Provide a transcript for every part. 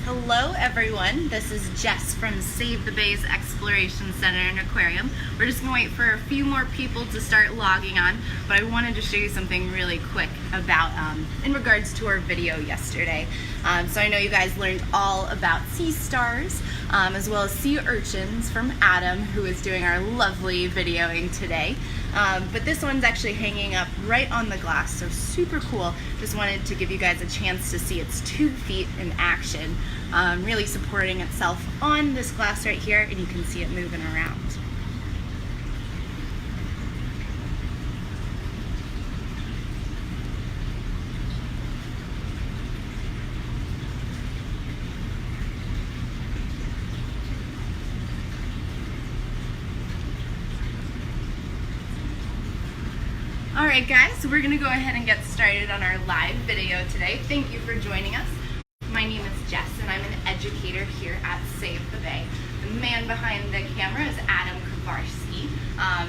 Hello everyone, this is Jess from Save the Bays Exploration Center and Aquarium. We're just going to wait for a few more people to start logging on, but I wanted to show you something really quick about in regards to our video yesterday. So I know you guys learned all about sea stars as well as sea urchins from Adam, who is doing our lovely videoing today. But this one's actually hanging up right on the glass, so super cool. Just wanted to give you guys a chance to see its 2 feet in action, really supporting itself on this glass right here, and you can see it moving around. Alright guys, so we're going to go ahead and get started on our live video today. Thank you for joining us. My name is Jess and I'm an educator here at Save the Bay. The man behind the camera is Adam Kowarski.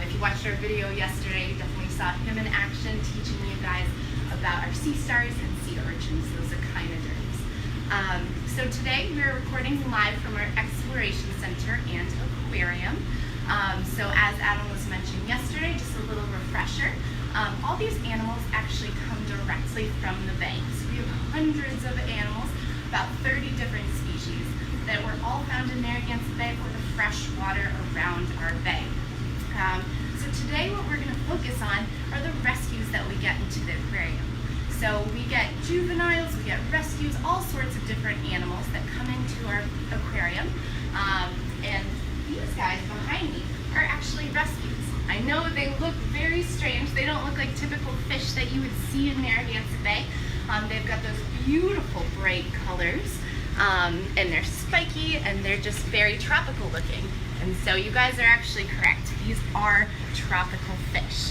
If you watched our video yesterday, you definitely saw him in action teaching you guys about our sea stars and sea urchins, those echinoderms. So today we're recording live from our Exploration Center and Aquarium. So as Adam was mentioning yesterday, just a little refresher. All these animals actually come directly from the bay. So we have hundreds of animals, about 30 different species, that were all found in Narragansett Bay or the fresh water around our bay. So today what we're going to focus on are the rescues that we get into the aquarium. So we get juveniles, we get rescues, all sorts of different animals that come into our aquarium. And these guys behind me are actually rescues. I know they look very strange. They don't look like typical fish that you would see in Narragansett Bay. They've got those beautiful bright colors, and they're spiky, and they're just very tropical looking. And so you guys are actually correct. These are tropical fish.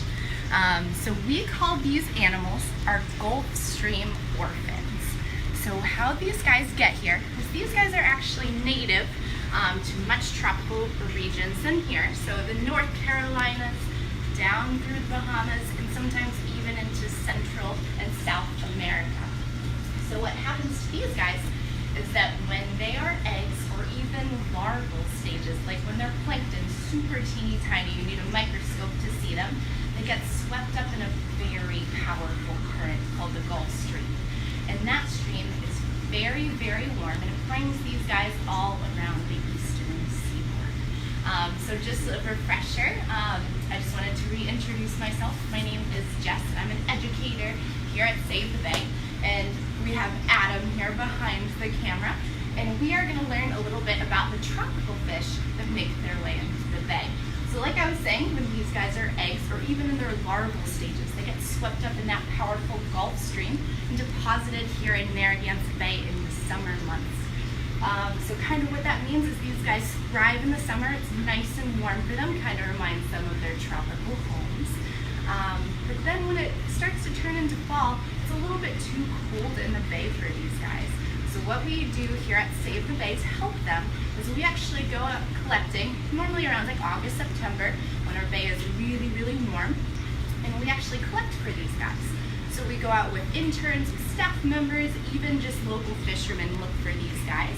So we call these animals our Gulf Stream orphans. So how these guys get here is these guys are actually native to much tropical regions than here. So the North Carolinas, down through the Bahamas, and sometimes even into Central and South America. So what happens to these guys is that when they are eggs or even larval stages, like when they're plankton, super teeny tiny, you need a microscope to see them, they get swept up in a very powerful current called the Gulf Stream. And that stream is very, very warm, and it brings these guys all around the eastern seaboard. So just a refresher, I just wanted to reintroduce myself. My name is Jess, and I'm an educator here at Save the Bay. And we have Adam here behind the camera. And we are going to learn a little bit about the tropical fish that make their way into the bay. So like I was saying, when these guys are eggs, or even in their larval stages, they get swept up in that powerful Gulf Stream and deposited here in Narragansett Bay in the summer months. So kind of what that means is these guys thrive in the summer. It's nice and warm for them, kind of reminds them of their tropical homes. But then when it starts to turn into fall, it's a little bit too cold in the bay for these guys. So what we do here at Save the Bay to help them is we actually go out collecting, normally around like August, September, when our bay is really, really warm, and we actually collect for these guys. So we go out with interns, with staff members, even just local fishermen look for these guys.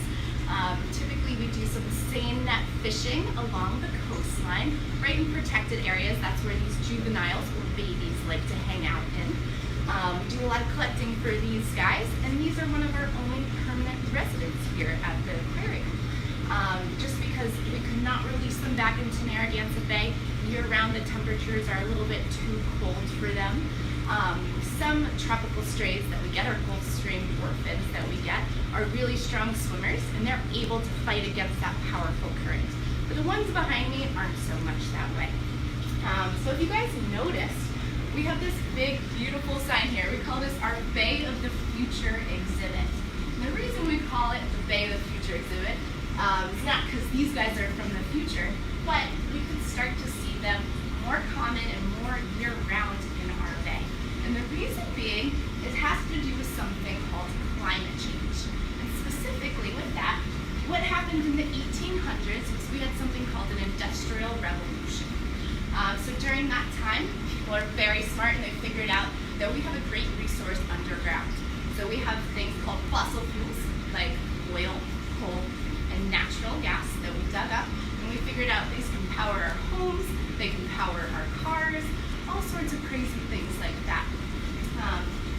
Typically we do some seine net fishing along the coastline, right in protected areas. That's where these juveniles or babies like to hang out in. We do a lot of collecting for these guys, and these are one of our only permanent residents here at the aquarium. Just because we could not release them back into Narragansett Bay year-round, the temperatures are a little bit too cold for them. Some tropical strays that we get, our Gulf Stream orphans that we get, are really strong swimmers, and they're able to fight against that powerful current. But the ones behind me aren't so much that way. So if you guys noticed, we have this big, beautiful sign here. We call this our Bay of the Future exhibit. And the reason we call it the Bay of the Future exhibit is not because these guys are from the future, but we can start to see them more common and more year-round in our bay. And the reason being, it has to do with something called climate change. And specifically with that, what happened in the 1800s was we had something called an industrial revolution. So during that time, people are very smart, and they figured out that we have a great resource underground. So we have things called fossil fuels like oil, coal and natural gas that we dug up, and we figured out these can power our homes, they can power our cars, all sorts of crazy things like that.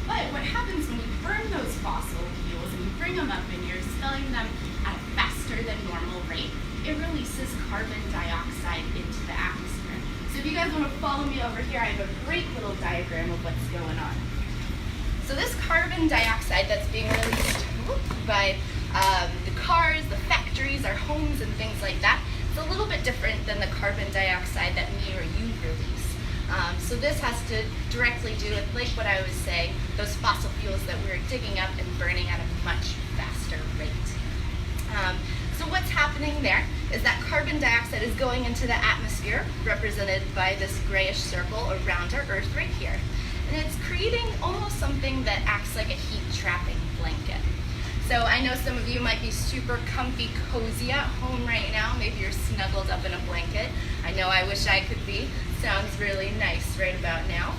But what happens when you burn those fossil fuels and you bring them up and you're expelling them at a faster than normal rate, it releases carbon dioxide into the atmosphere. So if you guys want to follow me over here, I have a great little diagram of what's going on. So this carbon dioxide that's being released by the cars, the factories, our homes, and things like that, it's a little bit different than the carbon dioxide that me or you release. So this has to directly do with, like what I was saying, those fossil fuels that we're digging up and burning at a much faster rate. So what's happening there is that carbon dioxide is going into the atmosphere, represented by this grayish circle around our Earth right here. And it's creating almost something that acts like a heat trapping blanket. So I know some of you might be super comfy, cozy at home right now. Maybe you're snuggled up in a blanket. I know I wish I could be. Sounds really nice right about now.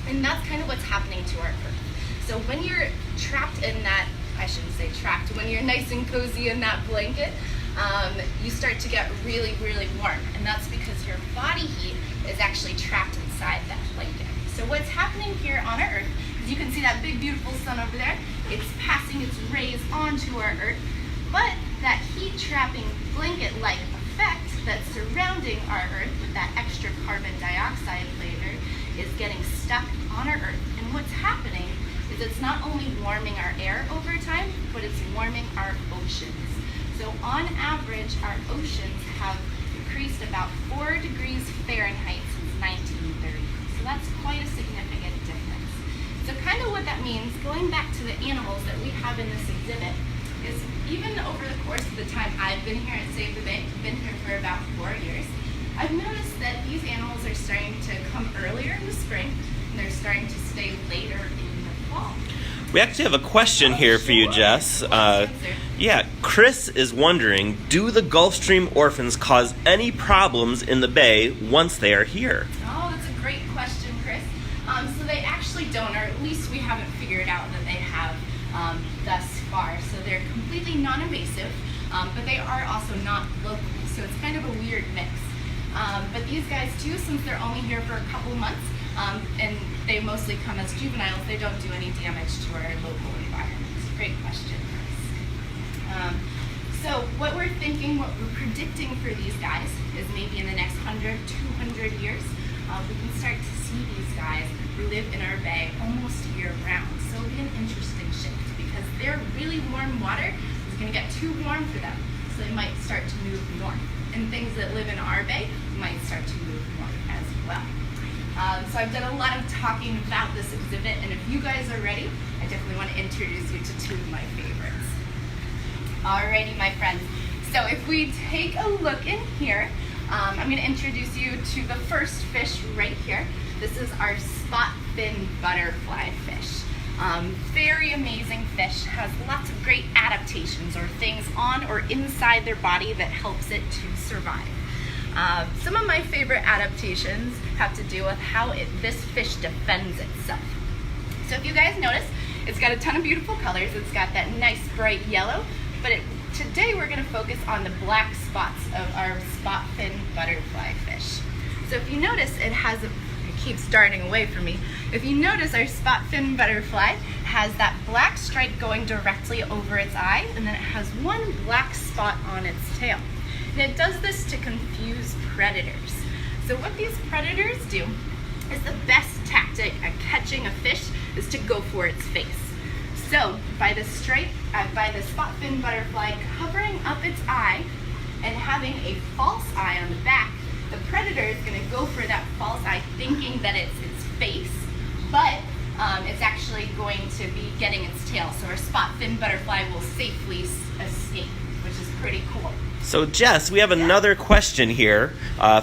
And that's kind of what's happening to our Earth. So when you're trapped in that, I shouldn't say trapped, when you're nice and cozy in that blanket, you start to get really, really warm. And that's because your body heat is actually trapped inside that blanket. So what's happening here on our Earth, is you can see that big, beautiful sun over there. It's passing its rays onto our Earth, but that heat trapping blanket-like effect that's surrounding our Earth with that extra carbon dioxide layer is getting stuck on our Earth. And what's happening is it's not only warming our air over time, but it's warming our oceans. So on average, our oceans have increased about 4 degrees Fahrenheit since 1930. So that's quite a significant difference. So kind of what that means, going back to the animals that we have in this exhibit, is even over the course of the time I've been here at Save the Bay, I've been here for about 4 years, I've noticed that these animals are starting to come earlier in the spring, and they're starting to stay later in the fall. We actually have a question here for you, Jess. Yeah, Chris is wondering, do the Gulf Stream orphans cause any problems in the bay once they are here? Oh, that's a great question, Chris. So they actually don't, or at least we haven't figured out that they have thus far. So they're completely non-invasive, but they are also not local. So it's kind of a weird mix. But these guys too, since they're only here for a couple months, and they mostly come as juveniles, they don't do any damage to our local environment. Great question, Chris. So what we're thinking, what we're predicting for these guys is maybe in the next 100, 200 years, we can start to see these guys live in our bay almost year-round. So it'll be an interesting shift because their really warm water is going to get too warm for them. So they might start to move north. And things that live in our bay might start to move north as well. So I've done a lot of talking about this exhibit, and if you guys are ready, I definitely want to introduce you to 2 of my favorites. Alrighty, my friends. So if we take a look in here, I'm going to introduce you to the first fish right here. This is our spot fin butterfly fish. Very amazing fish, has lots of great adaptations or things on or inside their body that helps it to survive. Some of my favorite adaptations have to do with how this fish defends itself. So if you guys notice, it's got a ton of beautiful colors. It's got that nice bright yellow, but today we're going to focus on the black spots of our spot fin butterfly fish. So if you notice, it keeps darting away from me. If you notice, our spot fin butterfly has that black stripe going directly over its eye, and then it has one black spot on its tail. And it does this to confuse predators. So what these predators do is the best tactic at catching a fish is to go for its face. So by the spot fin butterfly covering up its eye and having a false eye on the back, the predator is going to go for that false eye thinking that it's its face, but it's actually going to be getting its tail. So our spot fin butterfly will safely escape, which is pretty cool. So Jess, we have another question here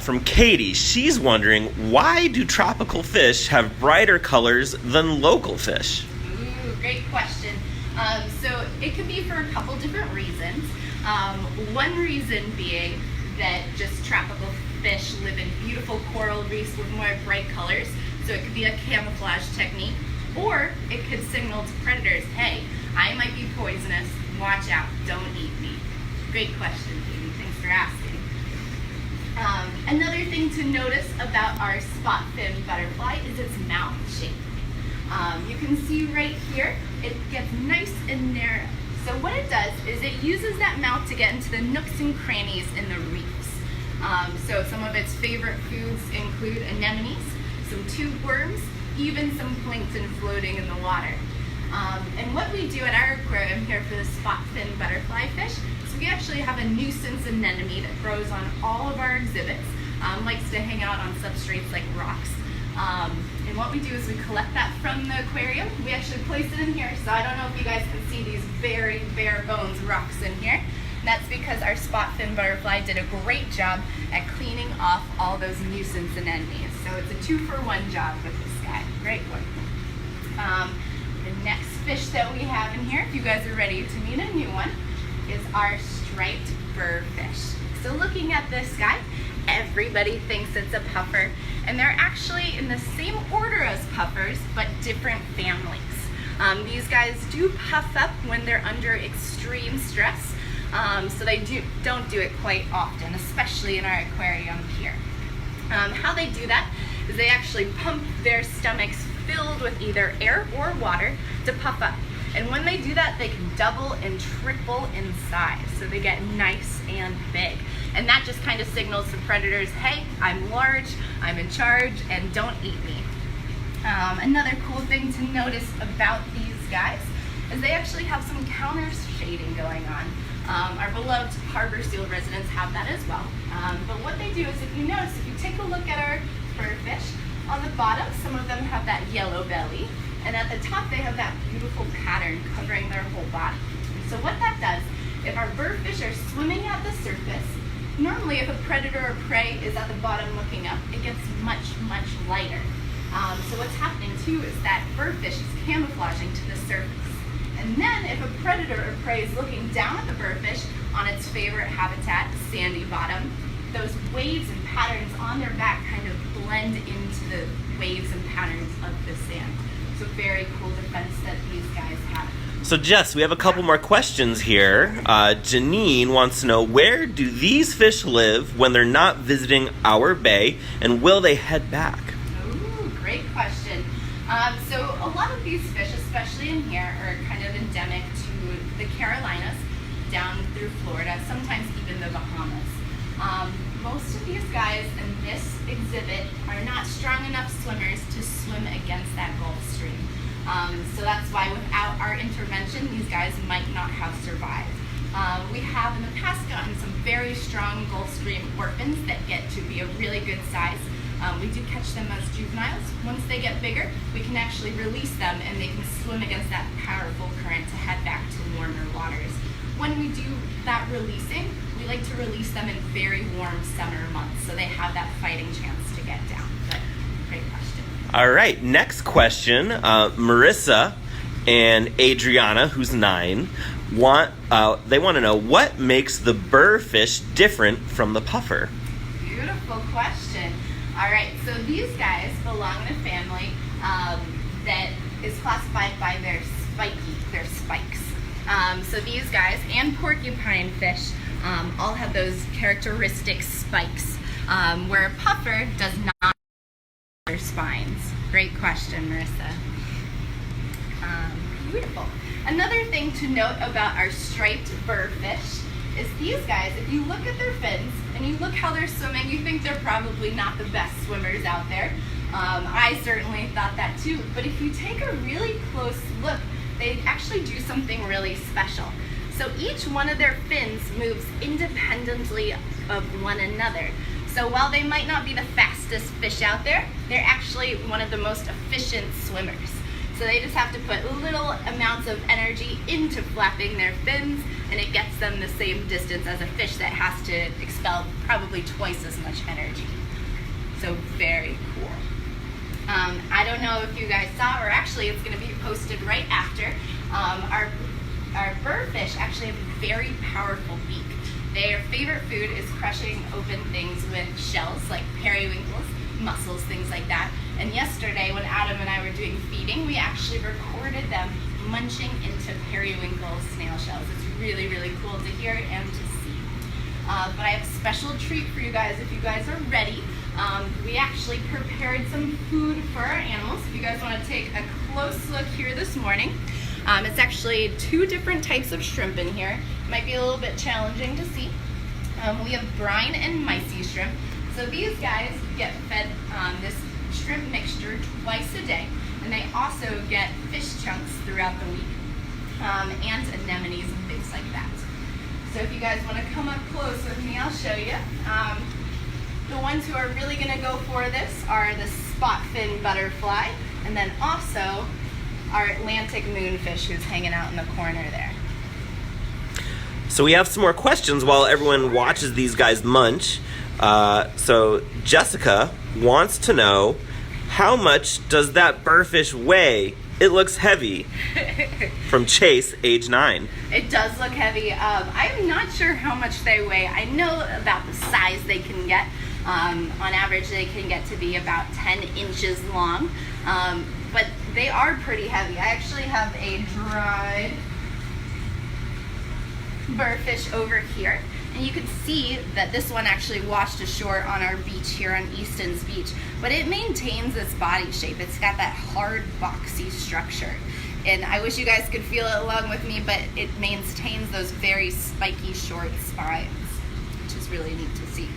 from Katie. She's wondering, why do tropical fish have brighter colors than local fish? Ooh, great question. So it could be for a couple different reasons. One reason being that just tropical fish live in beautiful coral reefs with more bright colors, so it could be a camouflage technique, or it could signal to predators, hey, I might be poisonous, watch out, don't eat Great question, Katie. Thanks for asking. Another thing to notice about our spot fin butterfly is its mouth shape. You can see right here, it gets nice and narrow. So what it does is it uses that mouth to get into the nooks and crannies in the reefs. So some of its favorite foods include anemones, some tube worms, even some plankton floating in the water. And what we do at our aquarium here for the spot fin butterfly fish, so we actually have a nuisance anemone that grows on all of our exhibits, likes to hang out on substrates like rocks. And what we do is we collect that from the aquarium. We actually place it in here, so I don't know if you guys can see these very bare bones rocks in here. And that's because our spot fin butterfly did a great job at cleaning off all those nuisance anemones. So it's a 2-for-1 job with this guy. Great one. The next fish that we have in here, if you guys are ready to meet a new one, is our striped burrfish. So looking at this guy, everybody thinks it's a puffer, and they're actually in the same order as puffers, but different families. These guys do puff up when they're under extreme stress, so they don't do it quite often, especially in our aquarium here. How they do that is they actually pump their stomachs filled with either air or water to puff up. And when they do that, they can double and triple in size. So they get nice and big. And that just kind of signals to predators, hey, I'm large, I'm in charge, and don't eat me. Another cool thing to notice about these guys is they actually have some counter shading going on. Our beloved harbor seal residents have that as well. But what they do is, if you notice, if you take a look at our burrfish, on the bottom, some of them have that yellow belly, and at the top they have that beautiful pattern covering their whole body. So what that does, if our burrfish are swimming at the surface, normally if a predator or prey is at the bottom looking up, it gets much, much lighter. So what's happening too is that burrfish is camouflaging to the surface. And then if a predator or prey is looking down at the burrfish on its favorite habitat, sandy bottom, those waves and patterns on their back kind of blend into the waves and patterns of the sand. So very cool defense that these guys have. So Jess, we have a couple more questions here. Janine wants to know, where do these fish live when they're not visiting our bay, and will they head back? Ooh, great question. So a lot of these fish, especially in here, are kind of endemic to the Carolinas, down through Florida, sometimes even the Bahamas. Most of these guys in this exhibit are not strong enough swimmers to swim against that Gulf Stream. So that's why without our intervention, these guys might not have survived. We have in the past gotten some very strong Gulf Stream orphans that get to be a really good size. We do catch them as juveniles. Once they get bigger, we can actually release them and they can swim against that powerful current to head back to warmer waters. When we do that releasing, we like to release them in very warm summer months so they have that fighting chance to get down. But great question. All right, next question. Marissa and Adriana, who's 9, they want to know, what makes the burrfish different from the puffer? Beautiful question. All right, so these guys belong in a family that is classified by their spikes. So these guys and porcupine fish all have those characteristic spikes, where a puffer does not have their spines. Great question, Marissa. Beautiful. Another thing to note about our striped burrfish is these guys, if you look at their fins and you look how they're swimming, you think they're probably not the best swimmers out there. I certainly thought that too, but if you take a really close look, they actually do something really special. So each one of their fins moves independently of one another. So while they might not be the fastest fish out there, they're actually one of the most efficient swimmers. So they just have to put little amounts of energy into flapping their fins, and it gets them the same distance as a fish that has to expel probably twice as much energy. So very cool. I don't know if you guys saw, or actually it's going to be posted right after, our burrfish actually have a very powerful beak. Their favorite food is crushing open things with shells like periwinkles, mussels, things like that. And yesterday when Adam and I were doing feeding, we actually recorded them munching into periwinkle snail shells. It's really, really cool to hear and to see. but I have a special treat for you guys if you guys are ready. We actually prepared some food for our animals. If you guys want to take a close look here this morning, it's actually 2 different types of shrimp in here. It might be a little bit challenging to see. We have brine and mycie shrimp. So these guys get fed this shrimp mixture twice a day, and they also get fish chunks throughout the week, and anemones and things like that. So if you guys want to come up close with me, I'll show you. The ones who are really going to go for this are the spot-fin butterfly, and then also our Atlantic moonfish who's hanging out in the corner there. So we have some more questions while everyone watches these guys munch. So Jessica wants to know, how much does that burrfish weigh? It looks heavy. From Chase, age 9. It does look heavy. I'm not sure how much they weigh. I know about the size they can get. On average, they can get to be about 10 inches long. But they are pretty heavy. I actually have a dried burrfish over here. And you can see that this one actually washed ashore on our beach here on Easton's Beach, but it maintains its body shape. It's got that hard, boxy structure. And I wish you guys could feel it along with me, but it maintains those very spiky, short spines, which is really neat to see.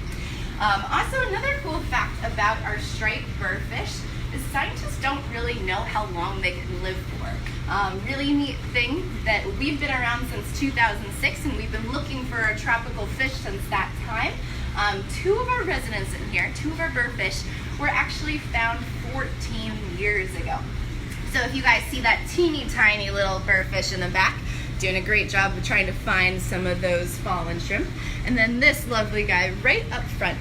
Also, another cool fact about our striped burrfish is scientists don't really know how long they can live for. Really neat thing that we've been around since 2006, and we've been looking for a tropical fish since that time. 2 of our residents in here, 2 of our burrfish, were actually found 14 years ago. So if you guys see that teeny tiny little burrfish in the back, doing a great job of trying to find some of those fallen shrimp. And then this lovely guy right up front.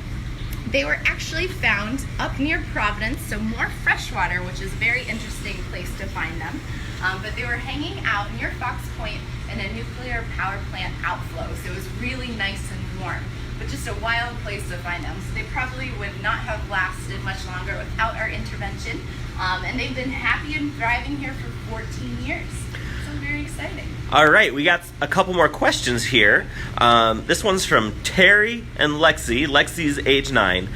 They were actually found up near Providence, so more freshwater, which is a very interesting place to find them. But they were hanging out near Fox Point in a nuclear power plant outflow, so it was really nice and warm, but just a wild place to find them. So they probably would not have lasted much longer without our intervention, and they've been happy and thriving here for 14 years. So very exciting. All right, we got a couple more questions here. This one's from Terry and Lexi. Lexi's age 9.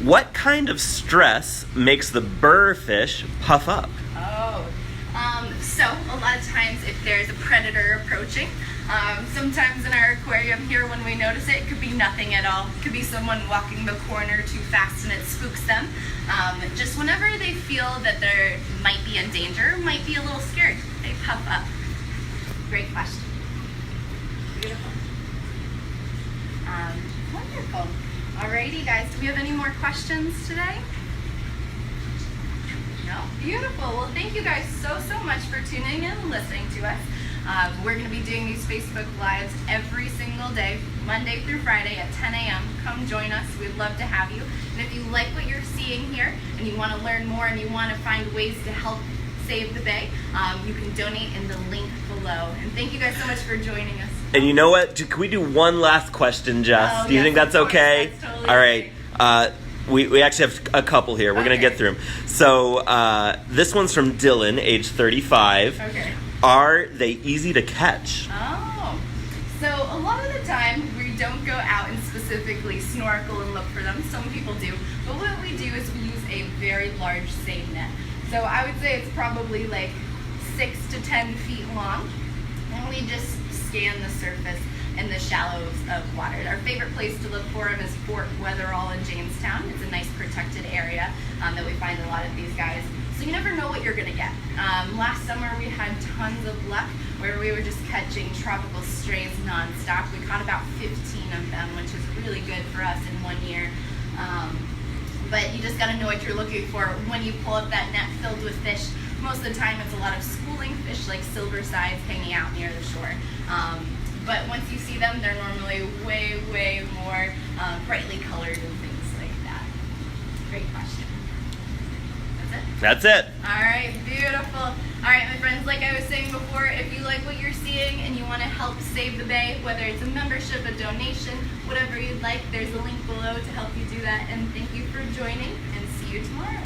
What kind of stress makes the burrfish puff up? So a lot of times if there's a predator approaching, sometimes in our aquarium here when we notice it, it could be nothing at all. It could be someone walking the corner too fast and it spooks them. Just whenever they feel that they might be in danger, might be a little scared, they puff up. Great question. Beautiful. Wonderful. Alrighty guys, do we have any more questions today? No? Beautiful. Well, thank you guys so much for tuning in and listening to us. We're going to be doing these Facebook Lives every single day, Monday through Friday at 10 a.m. Come join us. We'd love to have you. And if you like what you're seeing here and you want to learn more and you want to find ways to help save the bay, you can donate in the link below. And thank you guys so much for joining us. And you know what? Can we do one last question, Jess? Do you think that's okay? That's totally all right. Okay. We actually have a couple here. We're going to get through them. So this one's from Dylan, age 35. Okay. Are they easy to catch? Oh. So a lot of the time we don't go out and specifically snorkel and look for them. Some people do. But what we do is we use a very large seine net. So I would say it's probably like 6 to 10 feet long. And we just scan the surface in the shallows of water. Our favorite place to look for them is Fort Weatherall in Jamestown. It's a nice protected area that we find a lot of these guys. So you never know what you're gonna get. Last summer we had tons of luck where we were just catching tropical strays nonstop. We caught about 15 of them, which is really good for us in 1 year. But you just gotta know what you're looking for when you pull up that net filled with fish. Most of the time it's a lot of schooling fish like silver sides hanging out near the shore. But once you see them, they're normally way more brightly colored and things like that. Great question. That's it. All right, beautiful. All right, my friends, like I was saying before, if you like what you're seeing and you want to help save the bay, whether it's a membership, a donation, whatever you'd like, there's a link below to help you do that. And thank you for joining, and see you tomorrow.